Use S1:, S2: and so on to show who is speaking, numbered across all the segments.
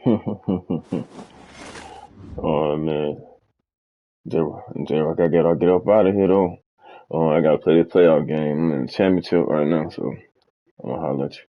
S1: Oh man, J Rock, I get up out of here though. I gotta play this playoff game. I'm in the championship right now, so I'm gonna holler at you.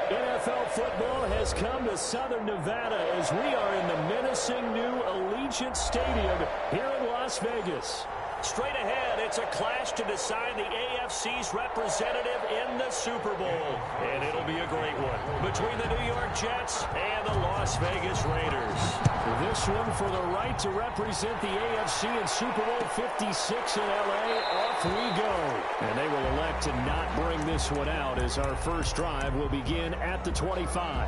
S2: NFL football has come to Southern Nevada as we are in the menacing new Allegiant Stadium here in Las Vegas. Straight ahead, it's a clash to decide the AFC's representative in the Super Bowl. And it'll be a great one between the New York Jets and the Las Vegas Raiders. This one for the right to represent the AFC in Super Bowl 56 in L.A. Off we go. And they will elect to not bring this one out as our first drive will begin at the 25.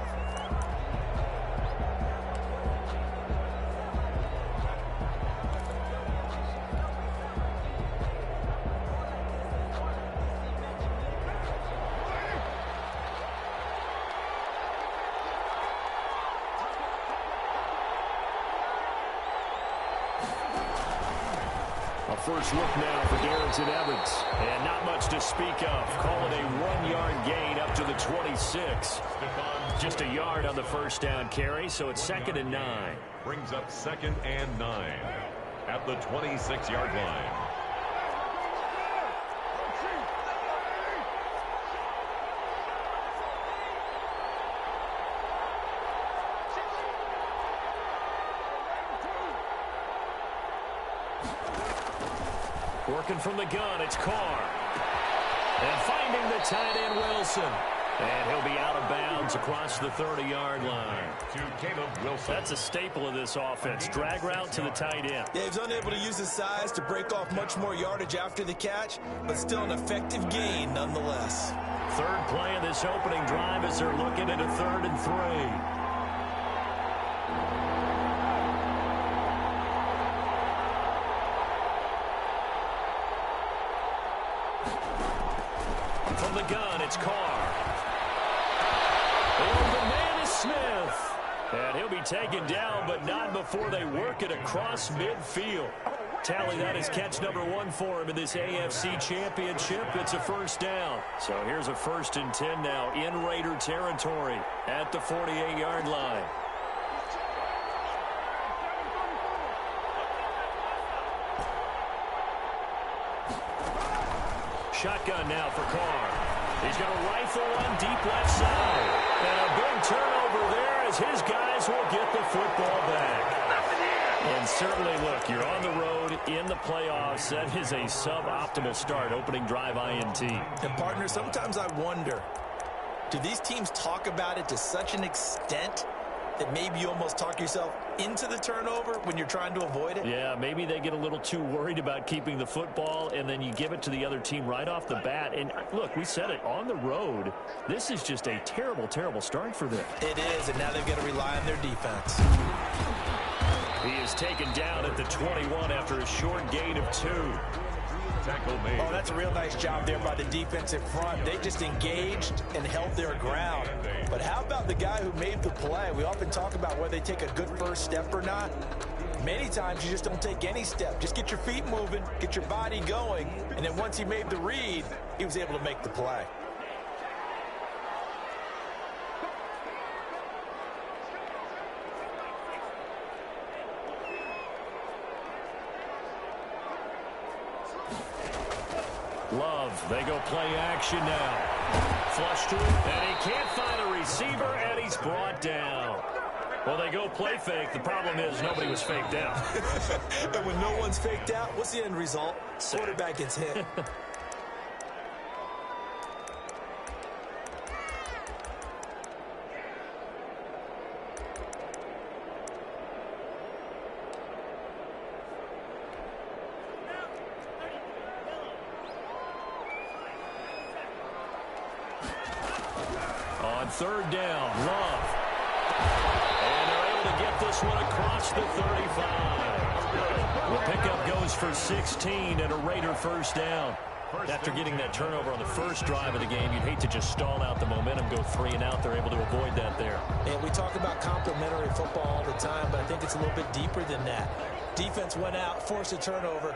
S2: First look now for Darrington Evans. And not much to speak of. Call it a 1-yard gain up to the 26. Just a yard on the first down carry, so it's 2nd and 9.
S3: Brings up 2nd and 9 at the 26-yard line.
S2: Working from the gun, it's Carr. And finding the tight end, Wilson. And he'll be out of bounds across the 30-yard line.
S3: To Caleb Wilson.
S2: That's a staple of this offense. Drag route to the tight end.
S4: Yeah, he's unable to use his size to break off much more yardage after the catch, but still an effective gain nonetheless.
S2: Third play of this opening drive as they're looking at a 3rd and 3. From the gun, it's Carr. And the man is Smith. And he'll be taken down, but not before they work it across midfield. Tally that is catch number 1 for him in this AFC Championship. It's a first down. So here's a 1st and 10 now in Raider territory at the 48-yard line. Shotgun now for Carr. He's going to rifle one deep left side. And a big turnover there as his guys will get the football back. And certainly, look, you're on the road in the playoffs. That is a suboptimal start, opening drive INT.
S4: And, partner, sometimes I wonder, do these teams talk about it to such an extent that maybe you almost talk yourself into the turnover when you're trying to avoid it?
S2: Yeah, maybe they get a little too worried about keeping the football, and then you give it to the other team right off the bat. And, look, we said it, on the road, this is just a terrible, terrible start for them.
S4: It is, and now they've got to rely on their defense.
S2: He is taken down at the 21 after a short gain of 2.
S3: Tackle made.
S4: Oh, that's a real nice job there by the defensive front. They just engaged and held their ground. But how about the guy who made the play? We often talk about whether they take a good first step or not. Many times you just don't take any step. Just get your feet moving, get your body going, and then once he made the read, he was able to make the play.
S2: Love, they go play action now. Flush to him, and he can't find a receiver, and he's brought down. Well, they go play fake. The problem is nobody was faked out.
S4: And when no one's faked out, what's the end result? Quarterback gets hit.
S2: On third down, Love. And they're able to get this one across the 35. The pickup goes for 16 and a Raider first down. After getting that turnover on the first drive of the game, you'd hate to just stall out the momentum, go 3 and out. They're able to avoid that there.
S4: And we talk about complementary football all the time, but I think it's a little bit deeper than that. Defense went out, forced a turnover,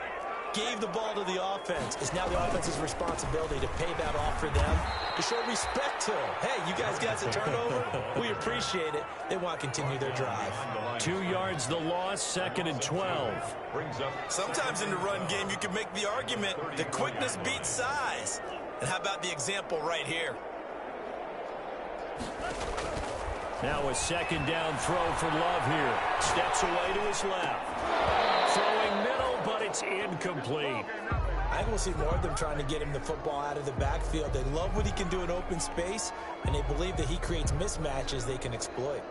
S4: gave the ball to the offense. It's now the offense's responsibility to pay that off for them, to show respect to them. Hey, you guys got the turnover? We appreciate it. They want to continue their drive.
S2: 2 yards the loss, 2nd and 12.
S4: Sometimes in the run game, you can make the argument that quickness beats size. And how about the example right here?
S2: Now a 2nd down throw for Love here. Steps away to his left. Throwing middle, but it's incomplete.
S4: I think we'll see more of them trying to get him the football out of the backfield. They love what he can do in open space, and they believe that he creates mismatches they can exploit.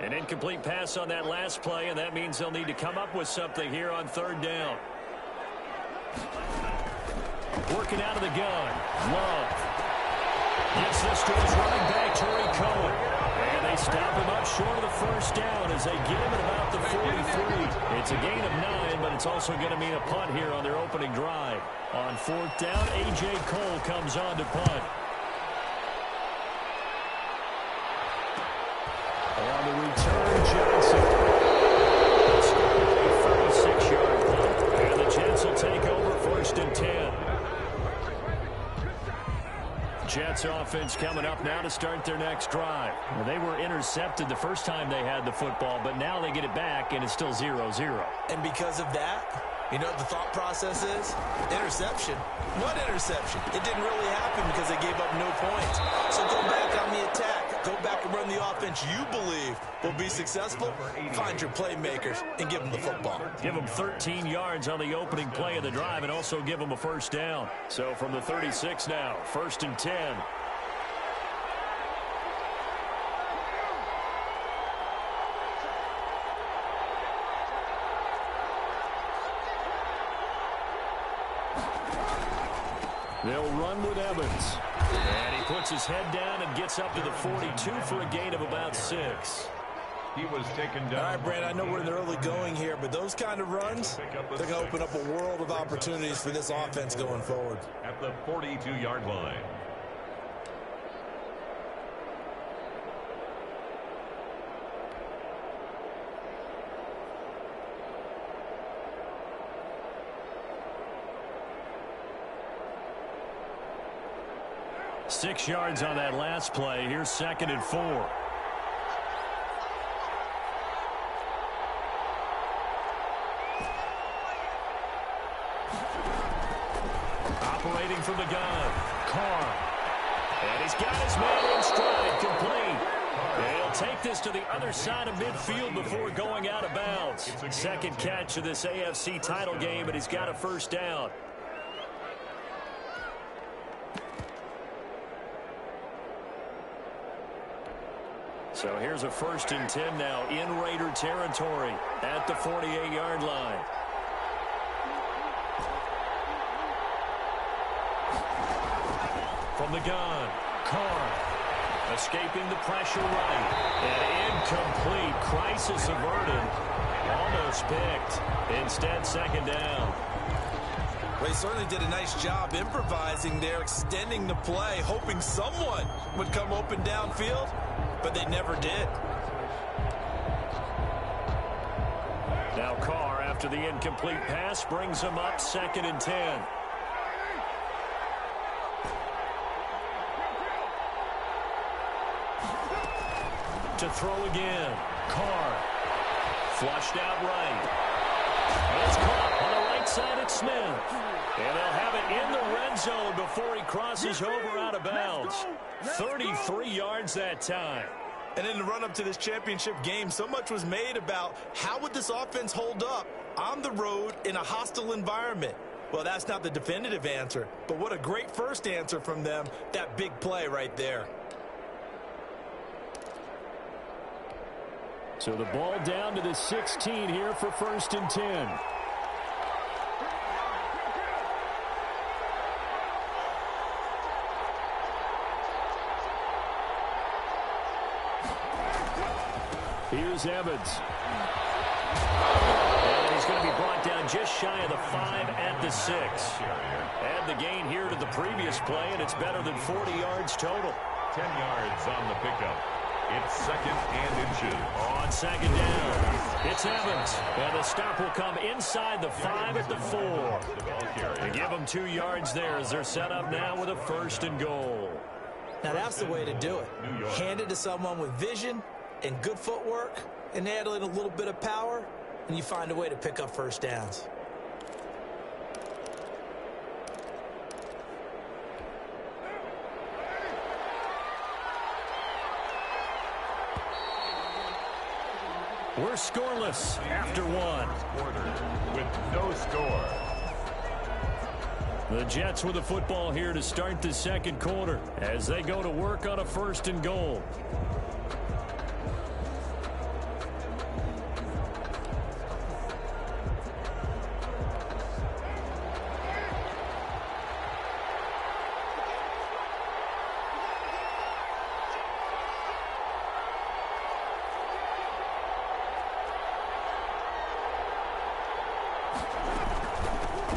S2: An incomplete pass on that last play, and that means they'll need to come up with something here on 3rd down. Working out of the gun. Love. Gets this to his running back, Tariq Cohen. And they stop him up short of the first down as they get him at about the 43. It's a gain of 9, but it's also going to mean a punt here on their opening drive. On 4th down, A.J. Cole comes on to punt. On the return, Johnson. It's a 36-yard punt, and the Jets will take over 1st and 10. Jets offense coming up now to start their next drive. Well, they were intercepted the first time they had the football, but now they get it back, and it's still 0-0.
S4: And because of that, you know what the thought process is? Interception. What interception? It didn't really happen because they gave up no points. So go back on the attack. Go back and run the offense you believe will be successful. Find your playmakers and give them the football.
S2: Give them 13 yards on the opening play of the drive and also give them a first down. So from the 36 now, 1st and 10. They'll run with Evans. And he puts his head down and gets up to the 42 for a gain of about 6.
S3: He was taken down.
S4: All right, Brad, I know we're in the early going here, but those kind of runs, they're going to open up a world of opportunities for this offense going forward.
S3: At the 42-yard line.
S2: Six yards on that last play. Here's 2nd and 4. Operating from the gun, Carr. And he's got his man in stride, complete. And he'll take this to the other side of midfield before going out of bounds. Second catch of this AFC title game, and he's got a first down. So here's a 1st and 10 now in Raider territory at the 48-yard line. From the gun, Carr escaping the pressure right. And incomplete. Crisis averted. Almost picked. Instead, 2nd down.
S4: Well, he certainly did a nice job improvising there, extending the play, hoping someone would come open downfield, but they never did.
S2: Now Carr, after the incomplete pass, brings him up 2nd and 10. To throw again. Carr. Flushed out right. And it's caught on the right side at Smith. And they'll have it in the red zone before he crosses over out of bounds. 33 yards that time.
S4: And in the run-up to this championship game, so much was made about how would this offense hold up on the road in a hostile environment. Well, that's not the definitive answer, but what a great first answer from them, that big play right there.
S2: So the ball down to the 16 here for 1st and 10. Here's Evans. And he's going to be brought down just shy of the 5 at the 6. Add the gain here to the previous play, and it's better than 40 yards total.
S3: 10 yards on the pickup. It's 2nd and inches.
S2: On 2nd down, it's Evans. And the stop will come inside the 5 at the 4. They give them 2 yards there as they're set up now with a 1st and goal.
S4: Now that's the way to do it. Hand it to someone with vision and good footwork and add in a little bit of power, and you find a way to pick up 1st downs.
S2: We're scoreless after 1.
S3: Quarter with no score.
S2: The Jets with the football here to start the 2nd quarter as they go to work on a 1st and goal.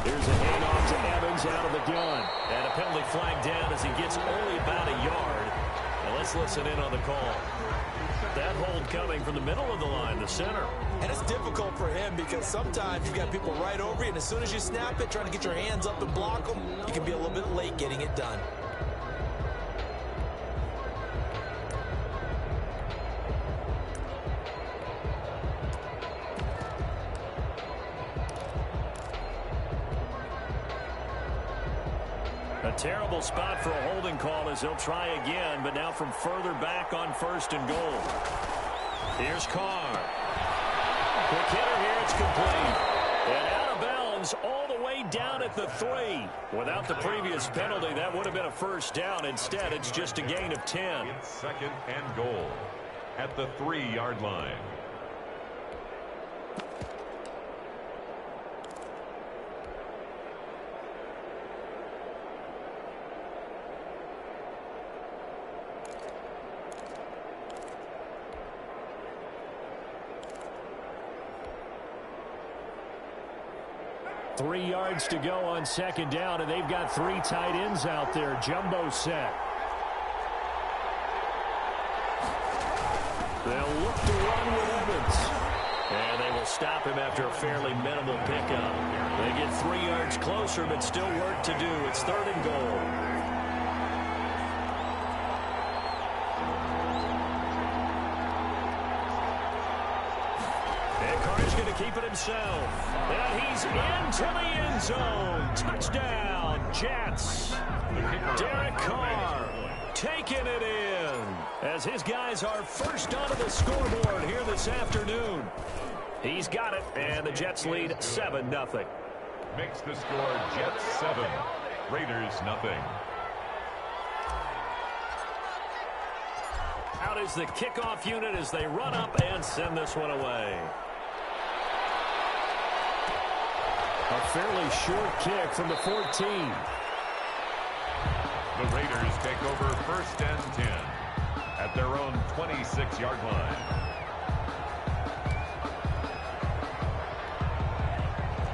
S2: Here's a handoff to Evans out of the gun. And a penalty flag down as he gets only about a yard. Now let's listen in on the call. That hold coming from the middle of the line, the center.
S4: And it's difficult for him because sometimes you've got people right over you, and as soon as you snap it, trying to get your hands up and block them, you can be a little bit late getting it done.
S2: A terrible spot for a holding call as they'll try again, but now from further back on 1st and goal. Here's Carr. Quick hitter here, it's complete. And out of bounds all the way down at the 3. Without the previous penalty, that would have been a 1st down. Instead, it's just a gain of 10.
S3: It's 2nd and goal at the 3-yard line.
S2: Three yards to go on 2nd down, and they've got 3 tight ends out there. Jumbo set. They'll look to run with Evans. And they will stop him after a fairly minimal pickup. They get 3 yards closer, but still work to do. It's 3rd and goal. Going to keep it himself. And he's into the end zone. Touchdown, Jets. Derek Carr taking it in as his guys are first onto the scoreboard here this afternoon. He's got it, and the Jets lead 7-0.
S3: Makes the score Jets 7, Raiders nothing.
S2: Out is the kickoff unit as they run up and send this one away. A fairly short kick from the 14.
S3: The Raiders take over 1st and 10 at their own 26-yard line.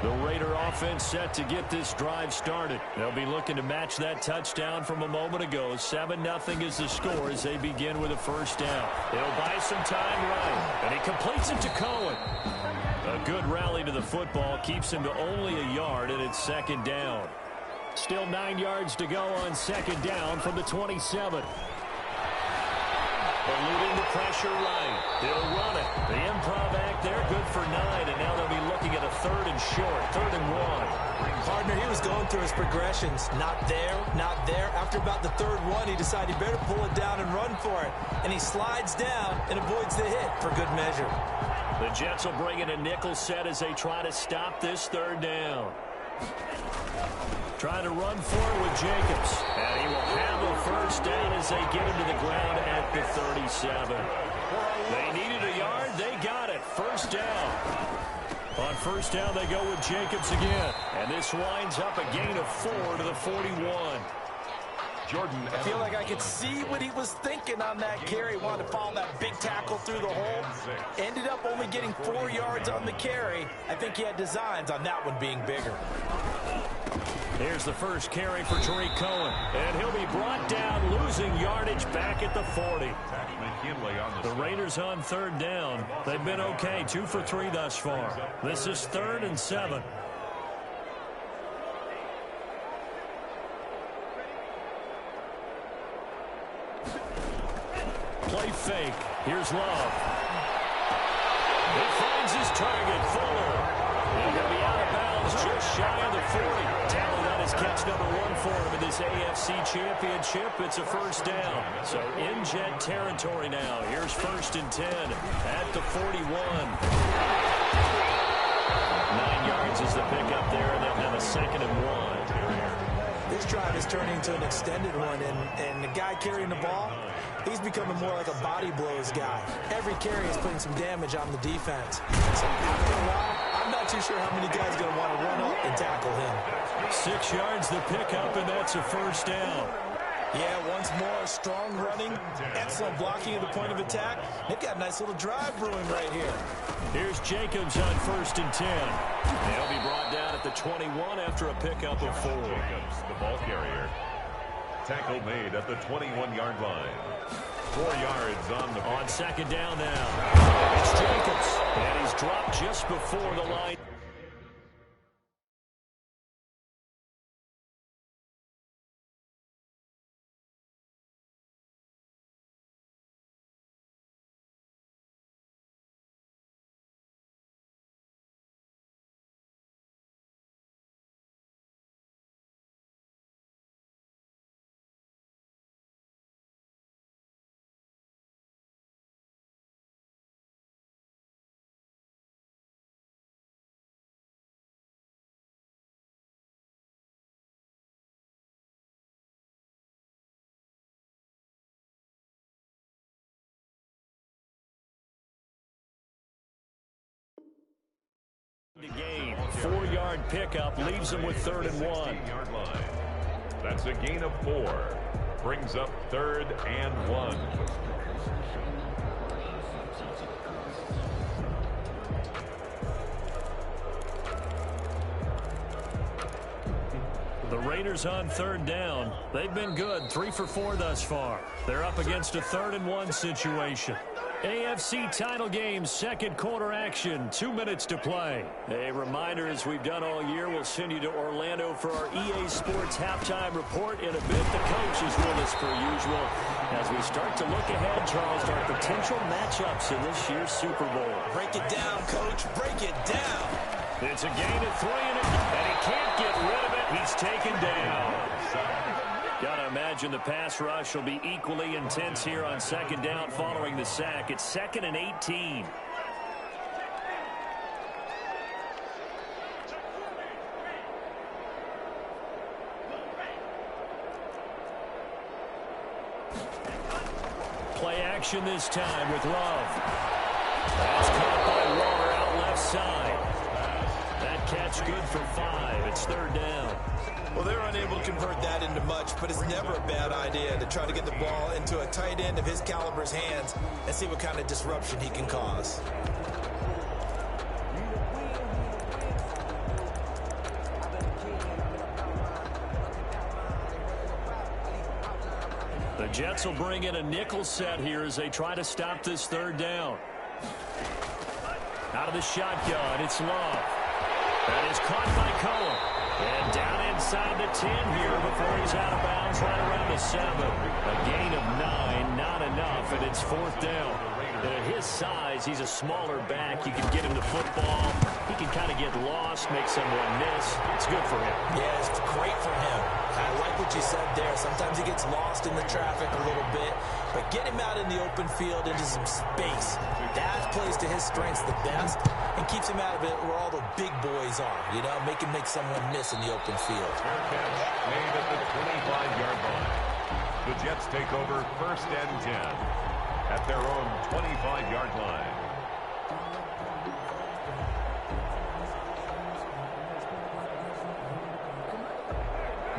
S2: The Raider offense set to get this drive started. They'll be looking to match that touchdown from a moment ago. 7-0 is the score as they begin with a first down. They'll buy some time right, and he completes it to Cohen. A good rally to the football keeps him to only a yard, and it's second down. Still 9 yards to go on second down from the 27. Eluding the pressure right. They'll run it. The improv act there, good for 9, and now they'll be looking at a 3rd and short, 3rd and 1.
S4: Partner, he was going through his progressions. Not there, not there. After about the 3rd one, he decided he better pull it down and run for it. And he slides down and avoids the hit for good measure.
S2: The Jets will bring in a nickel set as they try to stop this 3rd down. Trying to run for it with Jacobs. And he will have a first down as they get him to the ground at the 37. They needed a yard. They got it. First down. On first down, they go with Jacobs again. And this winds up a gain of 4 to the 41.
S3: Jordan.
S4: I feel like I could see what he was thinking on that carry. Wanted to follow that big tackle through the hole. Ended up only getting 4 yards on the carry. I think he had designs on that one being bigger.
S2: Here's the first carry for Tariq Cohen. And he'll be brought down, losing yardage back at the 40. The Raiders on 3rd down. They've been okay, 2 for 3 thus far. This is 3rd and 7. Play fake. Here's Love. He finds his target, Fuller. And he'll be out of bounds just shy of the 40. Tally that is catch number 1 for him in this AFC Championship. It's a first down. So in Jet territory now. Here's 1st and 10 at the 41. 9 yards is the pickup there, and they'll have a 2nd and 1.
S4: This drive is turning into an extended one, and the guy carrying the ball, he's becoming more like a body blows guy. Every carry is putting some damage on the defense. So after a while, I'm not too sure how many guys are going to want to run up and tackle him.
S2: 6 yards the pickup, and that's a first down.
S4: Yeah, once more, strong running, excellent blocking at the point of attack. They've got a nice little drive brewing right here.
S2: Here's Jacobs on 1st and 10. They'll be brought down at the 21 after a pickup of 4.
S3: Jacobs, the ball carrier. Tackle made at the 21-yard line. 4 yards on the pick.
S2: On 2nd down now. It's Jacobs, and he's dropped just before the line. The game, 4-yard pickup leaves them with 3rd and 1.
S3: That's a gain of 4. Brings up 3rd and 1.
S2: The Raiders on 3rd down. They've been good, 3 for 4 thus far. They're up against a 3rd and 1 situation. AFC title game, 2nd quarter action, 2 minutes to play. A reminder, as we've done all year, we'll send you to Orlando for our EA Sports halftime report in a bit. The coach is with us per usual as we start to look ahead, Charles, to our potential matchups in this year's Super Bowl.
S4: Break it down, Coach. Break it down.
S2: It's a gain of 3, and he can't get rid of it. He's taken down. Gotta imagine the pass rush will be equally intense here on 2nd down following the sack. It's 2nd and 18. Play action this time with Love. That's caught by Waller out left side. That catch good for 5. It's 3rd down.
S4: Well, they're unable to convert that into much, but it's never a bad idea to try to get the ball into a tight end of his caliber's hands and see what kind of disruption he can cause.
S2: The Jets will bring in a nickel set here as they try to stop this third down. Out of the shotgun, it's Love. That is caught by Cohen. And down inside the 10 here before he's out of bounds right around the 7. A gain of 9, not enough, and it's fourth down. And at his size, he's a smaller back. You can get him the football. He can kind of get lost, make someone miss. It's good for him.
S4: Yeah, it's great for him. I like what you said there. Sometimes he gets lost in the traffic a little bit, but get him out in the open field into some space. That plays to his strengths the best and keeps him out of it where all the big boys are, you know, make him make someone miss in the open field.
S3: Catch made at the 25-yard line. The Jets take over 1st and 10 at their own 25-yard line.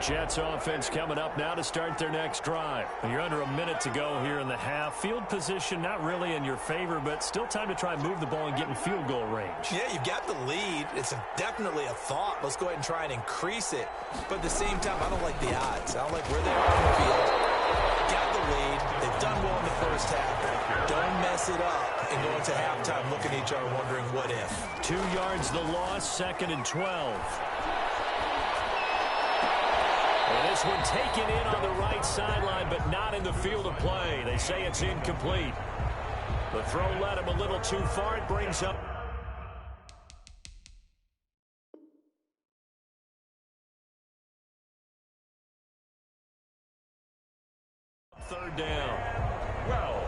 S2: Jets offense coming up now to start their next drive. And you're under a minute to go here in the half. Field position not really in your favor, but still time to try and move the ball and get in field goal range.
S4: Yeah, you've got the lead. It's definitely a thought. Let's go ahead and try and increase it. But at the same time, I don't like the odds. I don't like where they are on the field. Got the lead. They've done well in the first half. Don't mess it up and go into halftime looking at each other wondering what if.
S2: 2 yards the loss, 2nd and 12. And this one taken in on the right sideline, but not in the field of play. They say it's incomplete. The throw led him a little too far. It brings up third down.
S3: Well,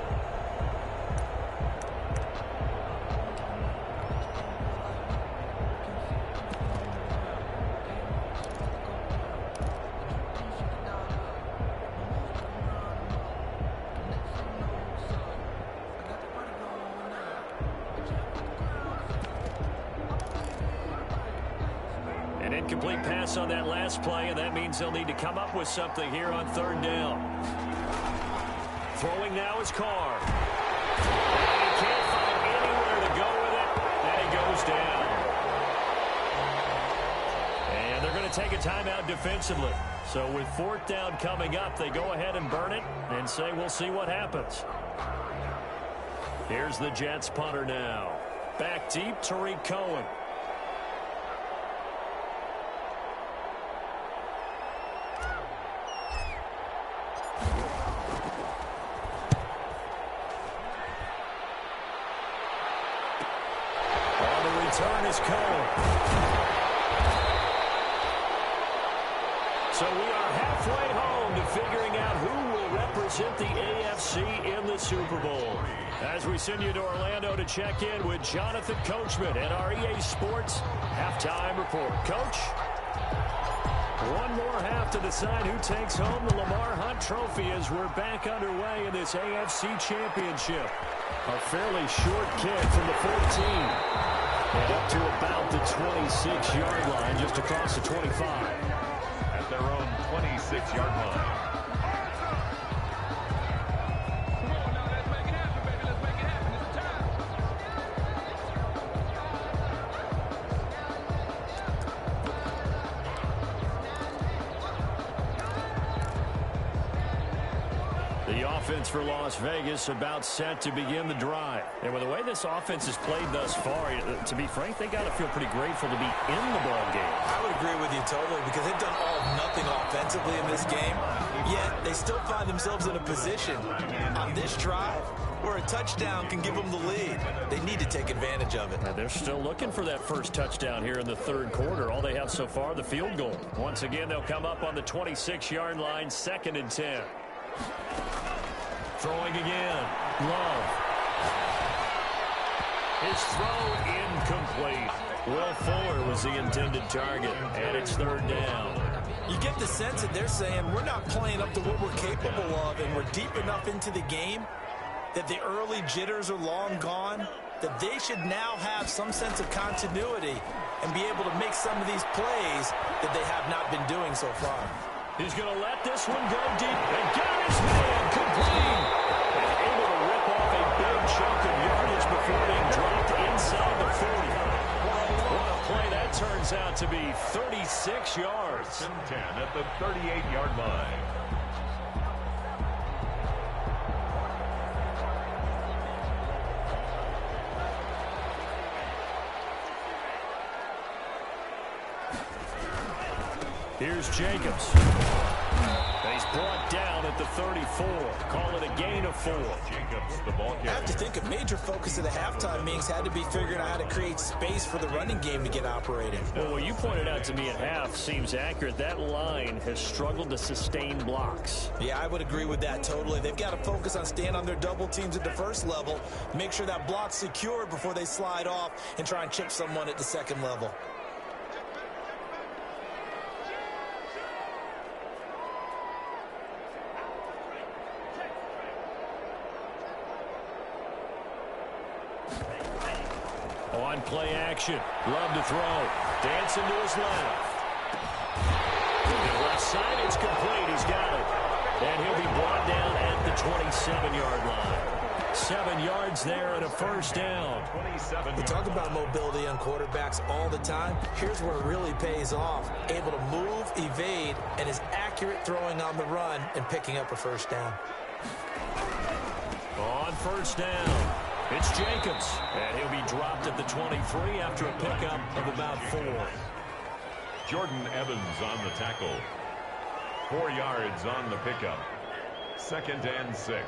S2: An incomplete pass on that last play, and that means they'll need to come up with something here on third down. Throwing now is Carr. And he can't find anywhere to go with it, and he goes down. And they're going to take a timeout defensively. So with fourth down coming up, they go ahead and burn it and say we'll see what happens. Here's the Jets punter now. Back deep, Tariq Cohen. Return is Cohen. So we are halfway home to figuring out who will represent the AFC in the Super Bowl. As we send you to Orlando to check in with Jonathan Coachman at our EA Sports Halftime Report. Coach? One more half to decide who takes home the Lamar Hunt Trophy as we're back underway in this AFC Championship. A fairly short kick from the 14. And up to about the 26-yard line, just across the 25.
S3: At their own 26-yard line.
S2: Offense for Las Vegas about set to begin the drive. And with the way this offense has played thus far, to be frank, they got to feel pretty grateful to be in the ball game.
S4: I would agree with you totally because they've done all of nothing offensively in this game, yet they still find themselves in a position on this drive where a touchdown can give them the lead. They need to take advantage of it.
S2: And they're still looking for that first touchdown here in the third quarter. All they have so far, the field goal. Once again, they'll come up on the 26-yard line, 2nd and 10. Throwing again. Love. His throw incomplete. Will Fuller was the intended target, and it's third down.
S4: You get the sense that they're saying we're not playing up to what we're capable of, and we're deep enough into the game that the early jitters are long gone, that they should now have some sense of continuity and be able to make some of these plays that they have not been doing so far.
S2: He's going to let this one go deep. And got his man complete. And able to rip off a big chunk of yardage before being dropped inside the 40. What a play that turns out to be. 36 yards.
S3: 10 at the 38-yard line.
S2: Here's Jacobs. He's brought down at the 34. Call it a gain of 4.
S3: Jacobs, the ball carrier.
S4: I have to think a major focus of the halftime meetings had to be figuring out how to create space for the running game to get operating.
S2: Well, what you pointed out to me at half seems accurate. That line has struggled to sustain blocks.
S4: Yeah, I would agree with that totally. They've got to focus on staying on their double teams at the first level, make sure that block's secured before they slide off and try and chip someone at the second level.
S2: On play action. Love to throw. Dancing to his left. To the left side, it's complete. He's got it. And he'll be brought down at the 27-yard line. 7 yards there and a first down.
S4: We talk about mobility on quarterbacks all the time. Here's where it really pays off. Able to move, evade, and is accurate throwing on the run and picking up a first down.
S2: On first down, it's Jacobs. And he'll be dropped at the 23 after a pickup of about 4.
S3: Jordan Evans on the tackle. 4 yards on the pickup. 2nd and 6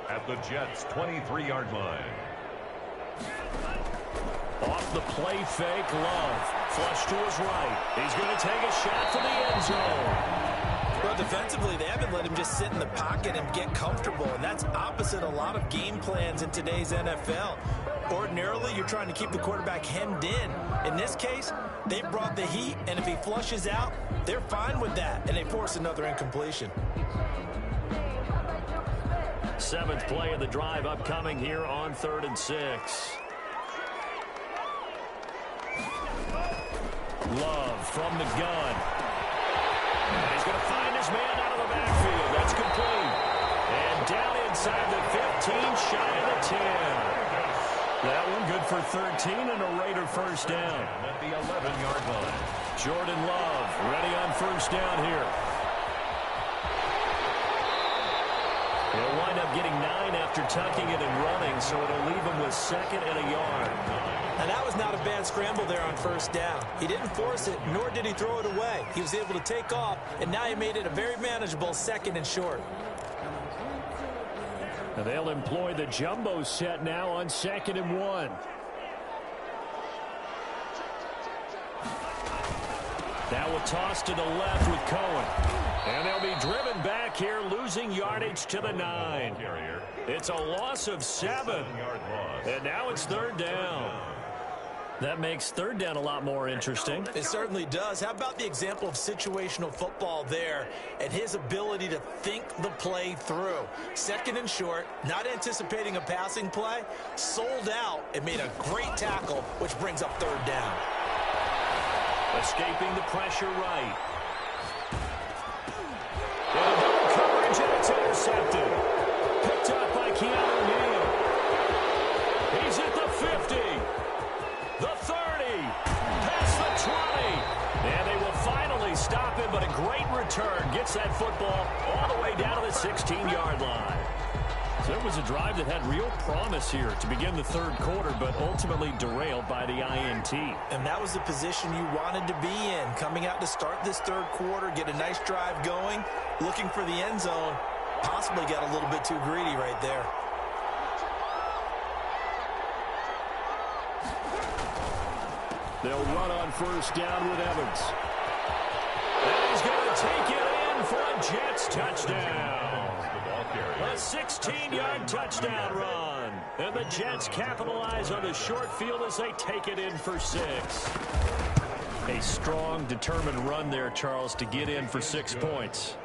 S3: at the Jets' 23-yard line.
S2: Off the play fake, Love. Flush to his right. He's going to take a shot for the end zone.
S4: Well, defensively, they haven't let him just sit in the pocket and get comfortable, and that's opposite a lot of game plans in today's NFL. Ordinarily, you're trying to keep the quarterback hemmed in. In this case, they brought the heat, and if he flushes out, they're fine with that, and they force another incompletion.
S2: 7th play of the drive upcoming here on 3rd and 6. Love from the gun. He's going to find his man out of the backfield. That's complete. And down inside the 15, shy of the 10. That one good for 13 and a Raider first down.
S3: At the 11-yard line.
S2: Jordan Love ready on first down here. He'll wind up getting 9 after tucking it and running, so it'll leave him with 2nd and a yard.
S4: And that was not a bad scramble there on first down. He didn't force it, nor did he throw it away. He was able to take off, and now he made it a very manageable 2nd and short.
S2: And they'll employ the jumbo set now on 2nd and 1. That will toss to the left with Cohen. And they'll be driven back here, losing yardage to the 9. It's a loss of 7. And now it's 3rd down. That makes 3rd down a lot more interesting.
S4: It certainly does. How about the example of situational football there and his ability to think the play through? 2nd and short, not anticipating a passing play, sold out and made a great tackle, which brings up 3rd down.
S2: Escaping the pressure right. And double coverage, and it's intercepted. Picked up by Keanu Neal. He's at the 50. The 30. Past the 20. And they will finally stop him, but a great return. Gets that football all the way down to the 16-yard line. So it was a drive that had real promise here to begin the 3rd quarter, but ultimately derailed by the INT.
S4: And that was the position you wanted to be in. Coming out to start this 3rd quarter, get a nice drive going, looking for the end zone. Possibly got a little bit too greedy right there.
S2: They'll run on first down with Evans. And he's going to take it in for a Jets touchdown. A 16-yard touchdown run. And the Jets capitalize on the short field as they take it in for 6. A strong, determined run there, Charles, to get in for 6 points.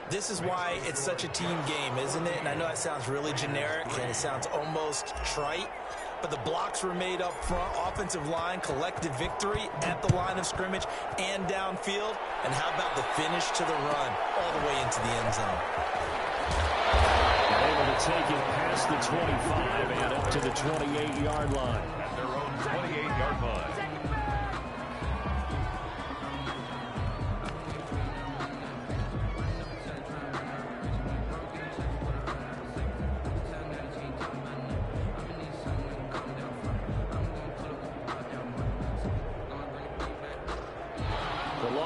S4: This is why it's such a team game, isn't it? And I know that sounds really generic and it sounds almost trite, but the blocks were made up front. Offensive line collected victory at the line of scrimmage and downfield. And how about the finish to the run all the way into the end zone?
S2: Able to take it past the 25 and up to the 28-yard line.
S3: At their own 28-yard line.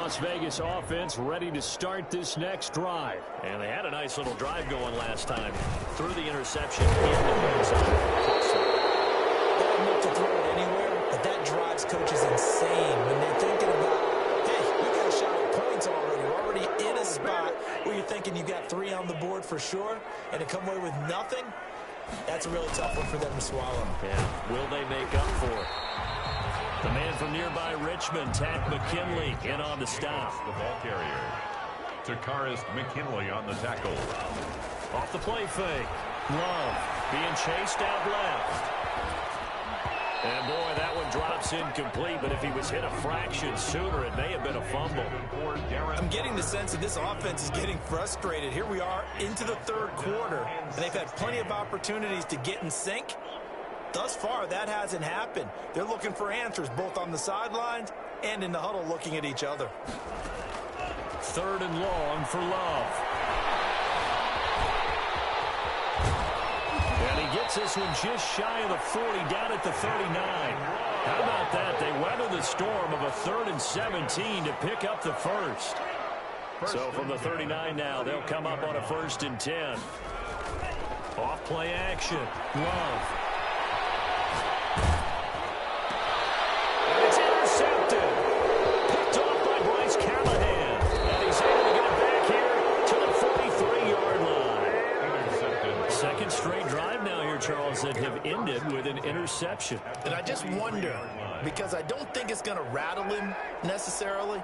S2: Las Vegas offense ready to start this next drive.
S5: And they had a nice little drive going last time. Threw the interception in the end zone.
S4: They don't look to throw it anywhere, but that drives coaches insane when they're thinking about, hey, we got a shot at points already. We're already in a spot where you're thinking you got 3 on the board for sure, and to come away with nothing, that's a really tough one for them to swallow.
S5: Yeah, will they make up for it?
S2: The man from nearby Richmond, Takk McKinley, in on the stop.
S3: The ball carrier. Takaris McKinley on the tackle.
S2: Off the play fake. Love being chased out left. And boy, that one drops incomplete, but if he was hit a fraction sooner, it may have been a fumble.
S4: I'm getting the sense that this offense is getting frustrated. Here we are into the third quarter, and they've had plenty of opportunities to get in sync. Thus far, that hasn't happened. They're looking for answers both on the sidelines and in the huddle looking at each other.
S2: 3rd and long for Love. And he gets this one just shy of the 40, down at the 39. How about that? They weather the storm of a 3rd and 17 to pick up the first. So from the 39 now, they'll come up on a 1st and 10. Off play action. Love. And it's intercepted. Picked off by Bryce Callahan. And he's able to get it back here to the 43-yard line.
S3: Intercepted.
S2: Second straight drive now here, Charles, that have ended with an interception.
S4: And I just wonder, because I don't think it's going to rattle him necessarily,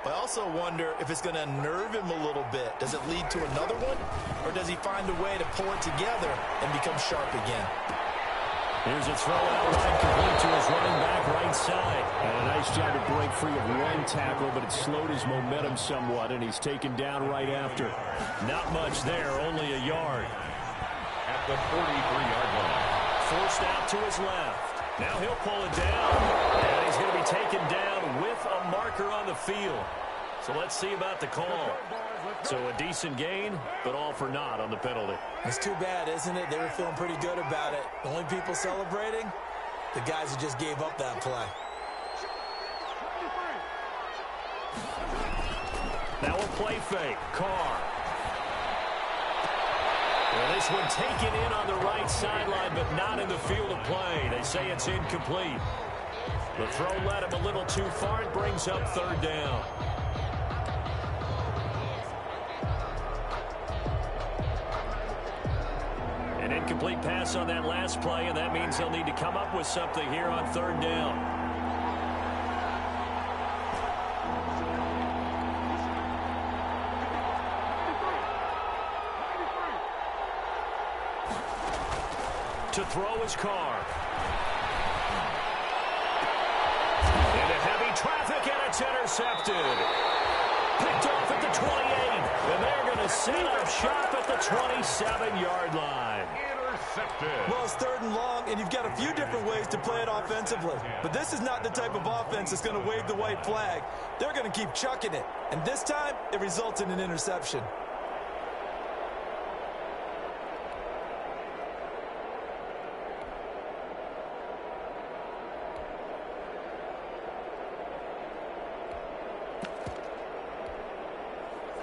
S4: but I also wonder if it's going to unnerve him a little bit. Does it lead to another one, or does he find a way to pull it together and become sharp again?
S2: Here's a throw out wide, complete to his running back right side. And a nice job to break free of one tackle, but it slowed his momentum somewhat, and he's taken down right after. Not much there, only a yard.
S3: At the 43-yard line.
S2: Forced out to his left. Now he'll pull it down, and he's going to be taken down with a marker on the field. So let's see about the call. So a decent gain, but all for naught on the penalty.
S4: It's too bad, isn't it? They were feeling pretty good about it. The only people celebrating, the guys who just gave up that play.
S2: Now a play fake. Carr. Well, this one taken in on the right sideline, but not in the field of play. They say it's incomplete. The throw led him a little too far. It brings up 3rd down. An incomplete pass on that last play, and that means they'll need to come up with something here on 3rd down. To throw his Carr. Into heavy traffic, and it's intercepted. Picked off at the 28, and they're going to set up shop at the 27-yard line.
S3: Intercepted.
S4: Well, it's 3rd and long, and you've got a few different ways to play it offensively. But this is not the type of offense that's going to wave the white flag. They're going to keep chucking it. And this time, it results in an interception.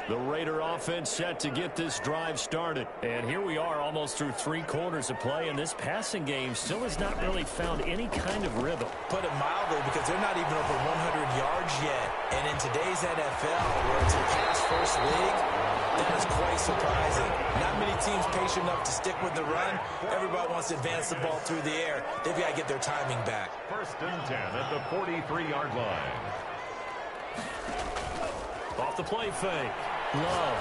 S2: The Raider offense set to get this drive started. And here we are almost through 3 quarters of play, and this passing game still has not really found any kind of rhythm.
S4: Put it mildly, because they're not even over 100 yards yet. And in today's NFL, where it's a pass-first league, that is quite surprising. Not many teams patient enough to stick with the run. Everybody wants to advance the ball through the air. They've got to get their timing back.
S3: 1st and 10 at the 43-yard line.
S2: Off the play fake. Love.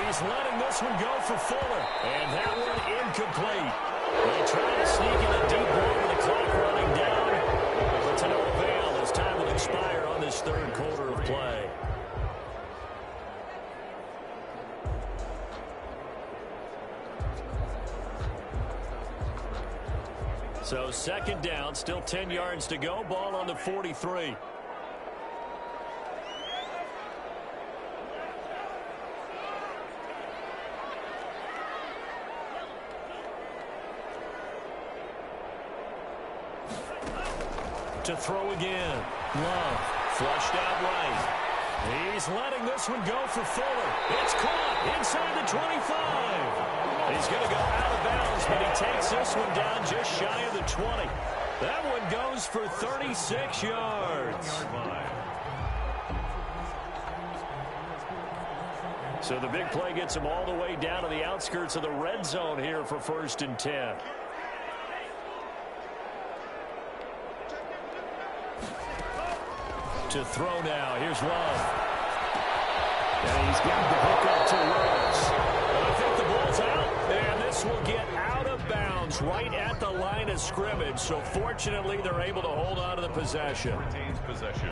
S2: He's letting this one go for Fuller. And that one incomplete. They try to sneak in a deep ball with the clock running down. But to no avail as time will expire on this 3rd quarter of play. So 2nd down, still 10 yards to go. Ball on the 43. To throw again. Love. Flushed out right. He's letting this one go for Fuller. It's caught inside the 25. He's going to go out of bounds, but he takes this one down just shy of the 20. That one goes for 36 yards. So the big play gets him all the way down to the outskirts of the red zone here for 1st and 10. To throw now. Here's Love. And he's got the hook up to Rhodes. And I think the ball's out. And this will get out of bounds right at the line of scrimmage. So fortunately, they're able to hold on to the possession.
S3: Retains possession.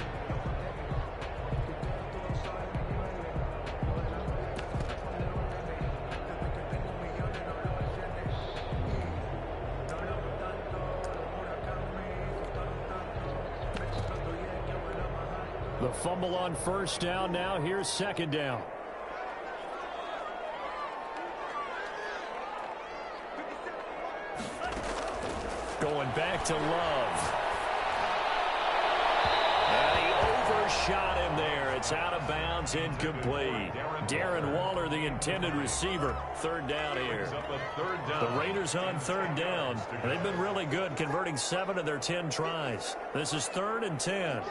S2: The fumble on 1st down. Now here's 2nd down. Going back to Love. And he overshot him there. It's out of bounds, incomplete. Darren Waller, the intended receiver. 3rd down here. The Raiders on 3rd down. They've been really good, converting 7 of their 10 tries. This is 3rd and 10.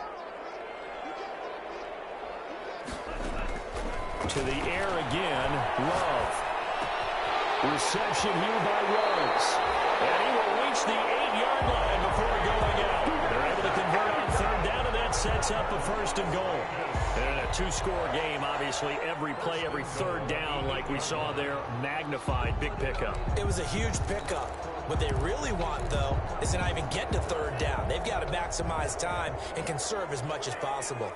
S2: To the air again, Love. Reception here by Rhodes. And he will reach the 8-yard line before going out. They're able to convert on 3rd down, and that sets up a 1st and goal. And a 2-score game, obviously. Every play, every 3rd down, like we saw there, magnified. Big pickup.
S4: It was a huge pickup. What they really want, though, is to not even get to 3rd down. They've got to maximize time and conserve as much as possible.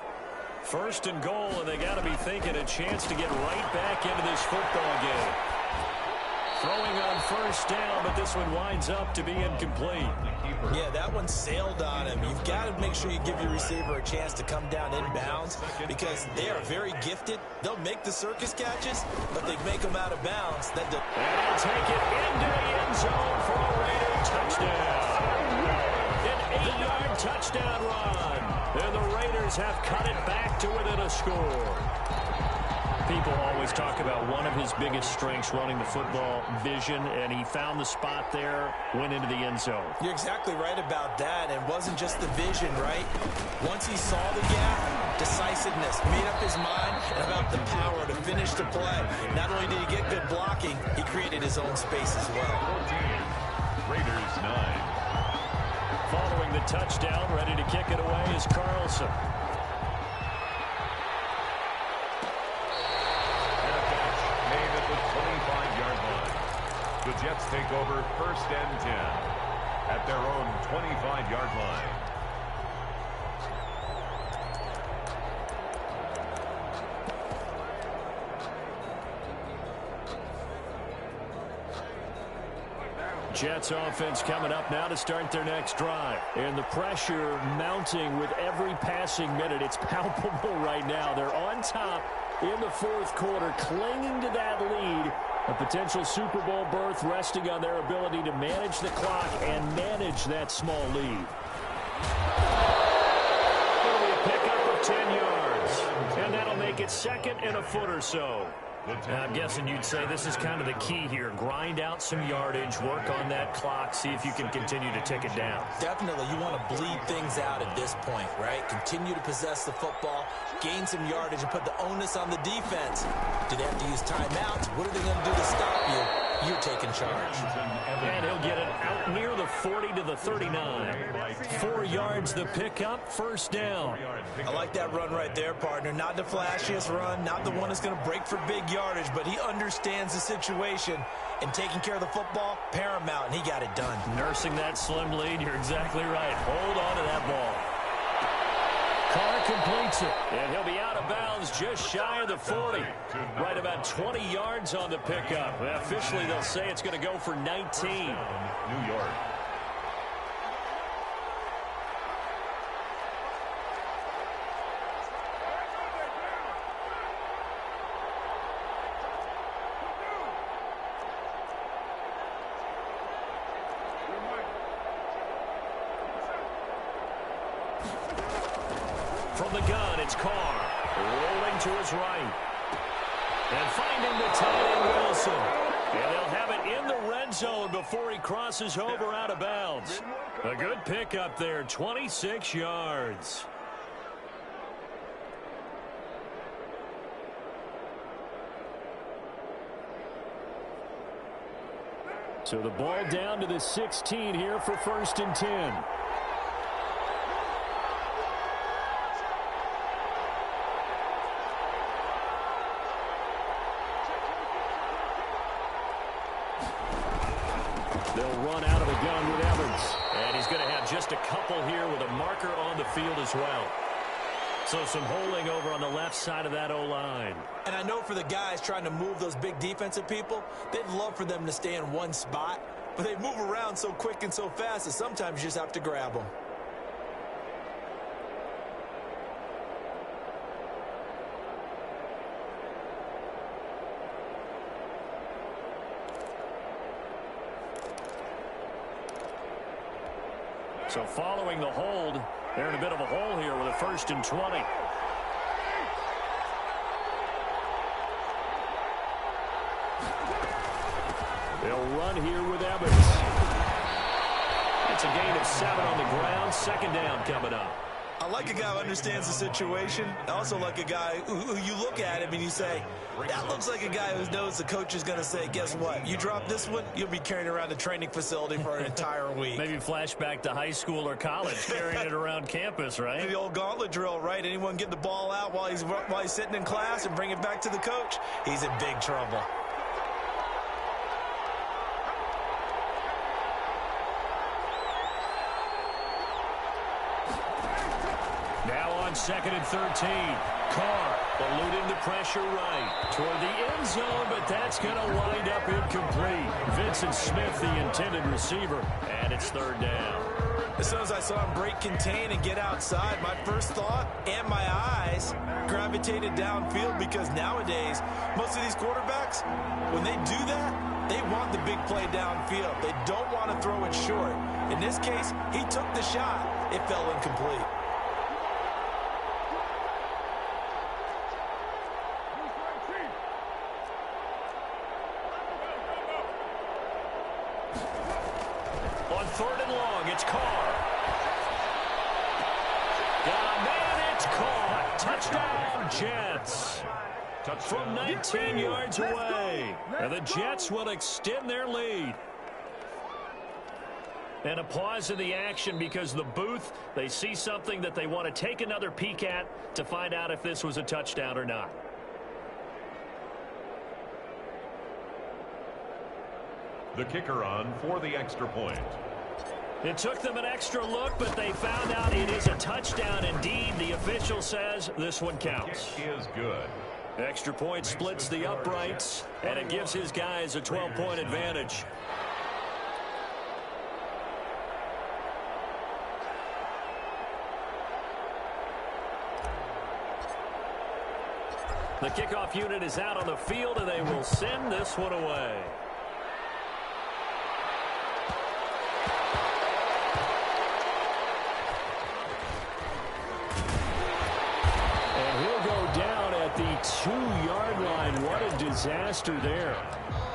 S2: 1st and goal, and they got to be thinking a chance to get right back into this football game. Throwing on 1st down, but this one winds up to be incomplete.
S4: Yeah, that one sailed on him. You've got to make sure you give your receiver a chance to come down inbounds because they are very gifted. They'll make the circus catches, but they make them out of bounds. And
S2: they'll take it into the end zone for a Raider touchdown. An 8-yard touchdown run. And the Raiders have cut it back to within a score. People always talk about one of his biggest strengths running the football, vision, and he found the spot there, went into the end zone.
S4: You're exactly right about that. It wasn't just the vision, right? Once he saw the gap, decisiveness, made up his mind, and about the power to finish the play. Not only did he get good blocking, he created his own space as well.
S3: 14, Raiders 9.
S2: Following the touchdown, ready to kick it away is Carlson.
S3: And a catch made at the 25-yard line. The Jets take over 1st and 10 at their own 25-yard line.
S2: Jets offense coming up now to start their next drive. And the pressure mounting with every passing minute. It's palpable right now. They're on top in the 4th quarter, clinging to that lead. A potential Super Bowl berth resting on their ability to manage the clock and manage that small lead. It'll be a pickup of 10 yards. And that'll make it 2nd and a foot or so. I'm guessing you'd say this is kind of the key here. Grind out some yardage, work on that clock, see if you can continue to tick it down.
S4: Definitely. You want to bleed things out at this point, right? Continue to possess the football, gain some yardage, and put the onus on the defense. Do they have to use timeouts? What are they going to do to stop you? You're taking charge.
S2: And he'll get it out near the 40 to the 39. 4 yards the pickup, 1st down.
S4: I like that run right there, partner. Not the flashiest run, not the one that's going to break for big yardage, but he understands the situation, and taking care of the football, paramount, and he got it done.
S2: Nursing that slim lead, you're exactly right. Hold on to that ball. Carr completes it, and he'll be out of bounds just shy of the 40. Right about 20 yards on the pickup. Officially, they'll say it's going to go for 19.
S3: New York.
S2: From the gun, it's Carr. Rolling to his right. And finding the tight end Wilson. And they'll have it in the red zone before he crosses over out of bounds. A good pickup there, 26 yards. So the ball down to the 16 here for 1st and 10. They'll run out of the gun with Evans. And he's going to have just a couple here with a marker on the field as well. So some holding over on the left side of that O-line.
S4: And I know for the guys trying to move those big defensive people, they'd love for them to stay in one spot. But they move around so quick and so fast that sometimes you just have to grab them.
S2: So following the hold, they're in a bit of a hole here with a 1st and 20. They'll run here with Evans. It's a gain of 7 on the ground. 2nd down coming up.
S4: I like a guy who understands the situation. I also like a guy who you look at him and you say, that looks like a guy who knows the coach is going to say, guess what? You drop this one, you'll be carrying around the training facility for an entire week.
S2: Maybe flashback to high school or college, carrying it around campus, right?
S4: The old gauntlet drill, right? Anyone get the ball out while he's sitting in class and bring it back to the coach? He's in big trouble.
S2: Now on 2nd and 13. Carr eluding the pressure right toward the end zone, but that's going to wind up incomplete. Vincent Smith, the intended receiver, and it's 3rd down.
S4: As soon as I saw him break contain and get outside, my first thought and my eyes gravitated downfield, because nowadays, most of these quarterbacks, when they do that, they want the big play downfield. They don't want to throw it short. In this case, he took the shot. It fell incomplete.
S2: On 3rd and long, it's Carr. Got a man, it's caught. Touchdown, Jets. From 19 yards away. And the Jets will extend their lead. And a pause in the action because the booth, they see something that they want to take another peek at to find out if this was a touchdown or not.
S3: The kicker on for the extra point.
S2: It took them an extra look, but they found out it is a touchdown indeed. The official says this one counts.
S3: The kick is good.
S2: Extra point splits the uprights, and it gives his guys a 12-point advantage. The kickoff unit is out on the field, and they will send this one away. And he'll go down at the 2-yard line. What a disaster there.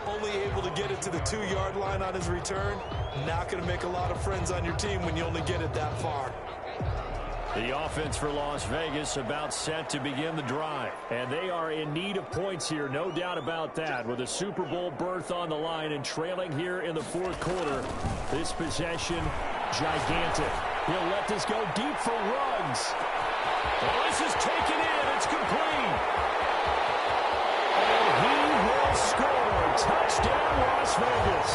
S4: Only able to get it to the 2-yard line on his return. Not going to make a lot of friends on your team when you only get it that far.
S2: The offense for Las Vegas about set to begin the drive. And they are in need of points here, no doubt about that. With a Super Bowl berth on the line and trailing here in the 4th quarter. This possession, gigantic. He'll let this go deep for Ruggs. Well, this is taken in. It's complete. And he will score. Touchdown, Las Vegas.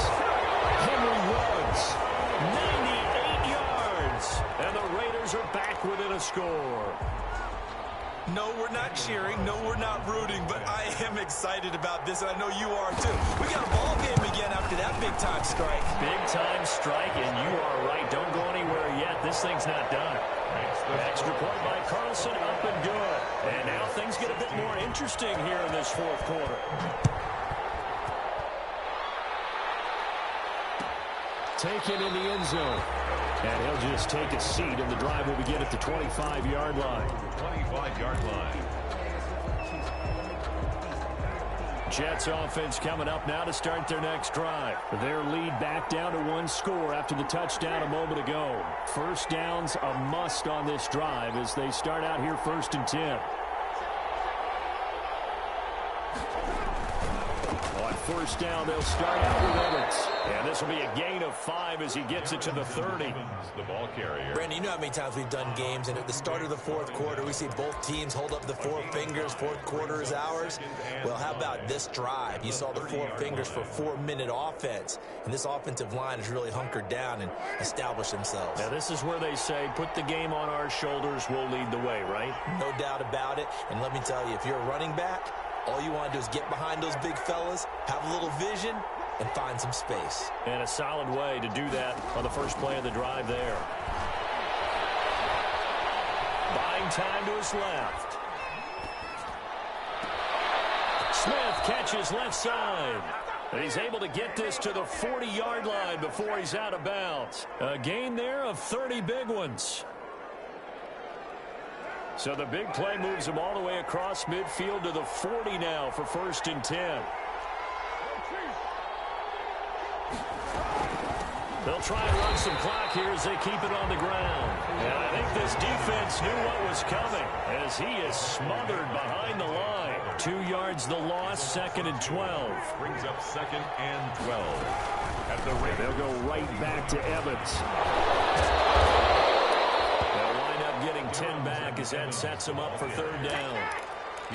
S2: Henry Ruggs, 98 yards. And the Raiders are back within a score.
S4: No, we're not cheering. No, we're not rooting. But I am excited about this, and I know you are too. We got a ball game again after that big-time strike.
S2: Big-time strike, and you are right. Don't go anywhere yet. This thing's not done. Extra point by Carlson, up and good. And now things get a bit more interesting here in this 4th quarter. Taken in the end zone. And he'll just take a seat, and the drive will begin at the 25-yard line.
S3: 25-yard line.
S2: Jets offense coming up now to start their next drive. Their lead back down to 1 score after the touchdown a moment ago. First down's a must on this drive as they start out here 1st and 10. On first down, they'll start out with Evans. And this will be a gain of 5 as he gets it to the 30.
S3: The ball carrier.
S4: Brandon, you know how many times we've done games, and at the start of the 4th quarter, we see both teams hold up the 4 fingers. 4th quarter is ours. Well, how about this drive? You saw the 4 fingers for 4-minute offense, and this offensive line has really hunkered down and established themselves.
S2: Now, this is where they say, put the game on our shoulders, we'll lead the way, right?
S4: No doubt about it. And let me tell you, if you're a running back, all you want to do is get behind those big fellas, have a little vision, and find some space.
S2: And a solid way to do that on the first play of the drive there. Buying time to his left. Smith catches left side. And he's able to get this to the 40-yard line before he's out of bounds. A gain there of 30 big ones. So the big play moves him all the way across midfield to the 40 now for 1st and 10. They'll try and run some clock here as they keep it on the ground. And I think this defense knew what was coming as he is smothered behind the line. 2 yards the loss, 2nd and 12.
S3: Brings up 2nd and 12. At the rim.
S2: They'll go right back to Evans. They'll wind up getting 10 back as that sets them up for 3rd down.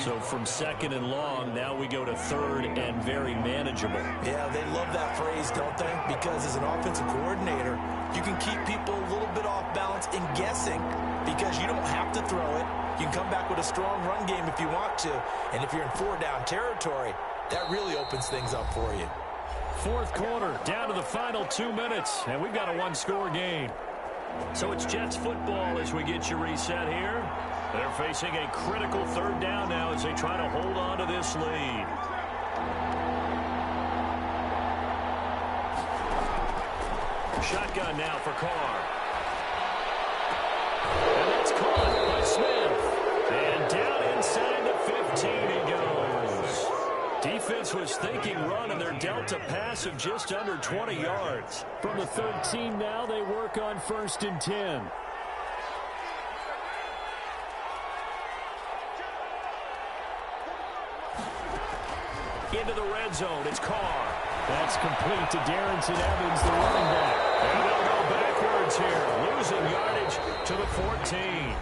S2: So from 2nd and long, now we go to 3rd and very manageable.
S4: Yeah, they love that phrase, don't they? Because as an offensive coordinator, you can keep people a little bit off balance and guessing because you don't have to throw it. You can come back with a strong run game if you want to. And if you're in 4-down territory, that really opens things up for you.
S2: 4th quarter, down to the final 2 minutes, and we've got a 1-score game. So it's Jets football as we get you reset here. They're facing a critical 3rd down now as they try to hold on to this lead. Shotgun now for Carr. And that's caught by Smith. And down inside the 15 he goes. Defense was thinking run, and they're dealt a pass of just under 20 yards. From the 13 now, they work on 1st and 10. Into the red zone, it's Carr. That's complete to Darrynton Evans, the running back. And they'll go backwards here, losing yardage to the 14.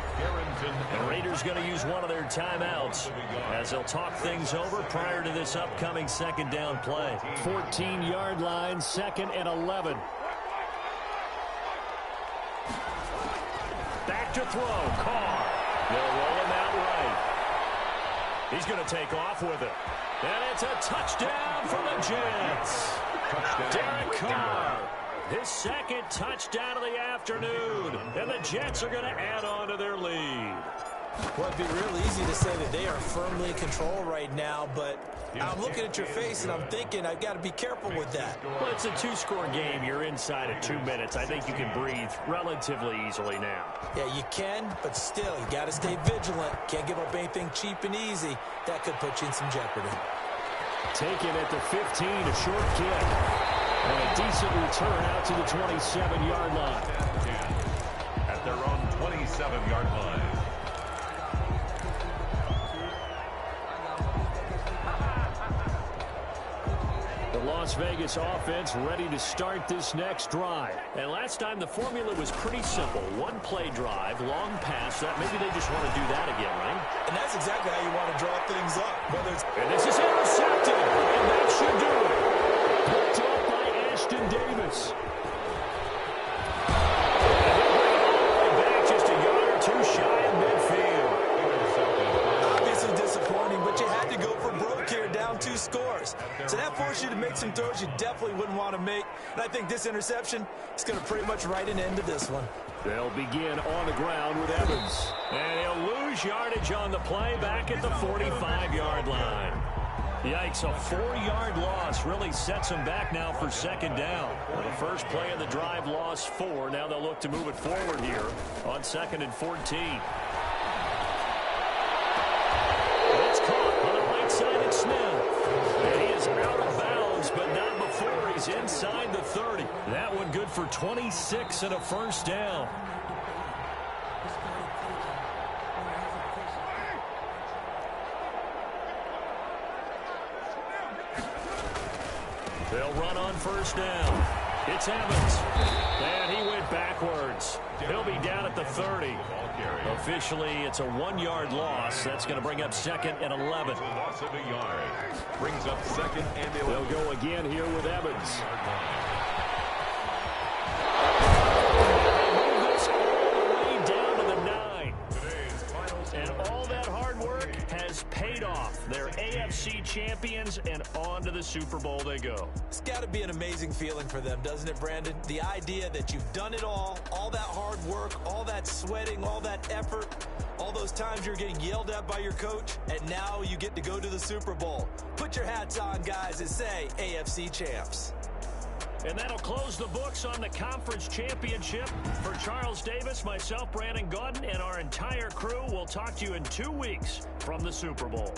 S2: The Raiders going to use one of their timeouts as they'll talk things over prior to this upcoming 2nd down play. 14-yard line, 2nd and 11. Back to throw, Carr. They'll roll him out right. He's going to take off with it. And it's a touchdown for the Jets. Derek Carr, his 2nd touchdown of the afternoon. And the Jets are going to add on to their lead.
S4: Well, it'd be real easy to say that they are firmly in control right now, but I'm looking at your face and I'm thinking I've got to be careful with that.
S2: Well, it's a 2-score game. You're inside of 2 minutes. I think you can breathe relatively easily now.
S4: Yeah, you can, but still, you got to stay vigilant. Can't give up anything cheap and easy. That could put you in some jeopardy.
S2: Taken at the 15, a short kick. And a decent return out to the 27-yard line.
S3: At their own 27-yard line.
S2: Las Vegas offense ready to start this next drive. And last time the formula was pretty simple. 1-play drive, long pass. Maybe they just want to do that again, right?
S4: And that's exactly how you want to draw things up.
S2: And this is intercepted. And that should do it. Picked up by Ashton Davis. And back just a yard or 2 shy of midfield.
S4: Obviously disappointing, but you had to go for broke here, down 2 scores. So that forced you to make some throws you definitely wouldn't want to make. And I think this interception is going to pretty much write an end to this one.
S2: They'll begin on the ground with Evans. And he'll lose yardage on the play back at the 45-yard line. Yikes, a 4-yard loss really sets them back now for 2nd down. Well, the first play of the drive lost 4. Now they'll look to move it forward here on 2nd and 14. It's caught. is inside the 30. That one good for 26 and a first down. They'll run on first down. It's Evans. And he went backwards. He'll be down at the 30. Officially, it's a 1-yard loss. That's going to bring up 2nd and 11.
S3: Loss of a yard. Brings up 2nd and 11.
S2: They'll go again here with Evans. Move this all the way down to the 9. And all that hard work has paid off. They're AFC champions, and on to the Super Bowl they go.
S4: It's got to be an amazing feeling for them, doesn't it, Brandon? The idea that you've done it all that hard work, all that sweating, all that effort, all those times you're getting yelled at by your coach, and now you get to go to the Super Bowl. Put your hats on, guys, and say AFC champs.
S2: And that'll close the books on the conference championship. For Charles Davis, myself, Brandon Gaudin, and our entire crew, we'll talk to you in 2 weeks from the Super Bowl.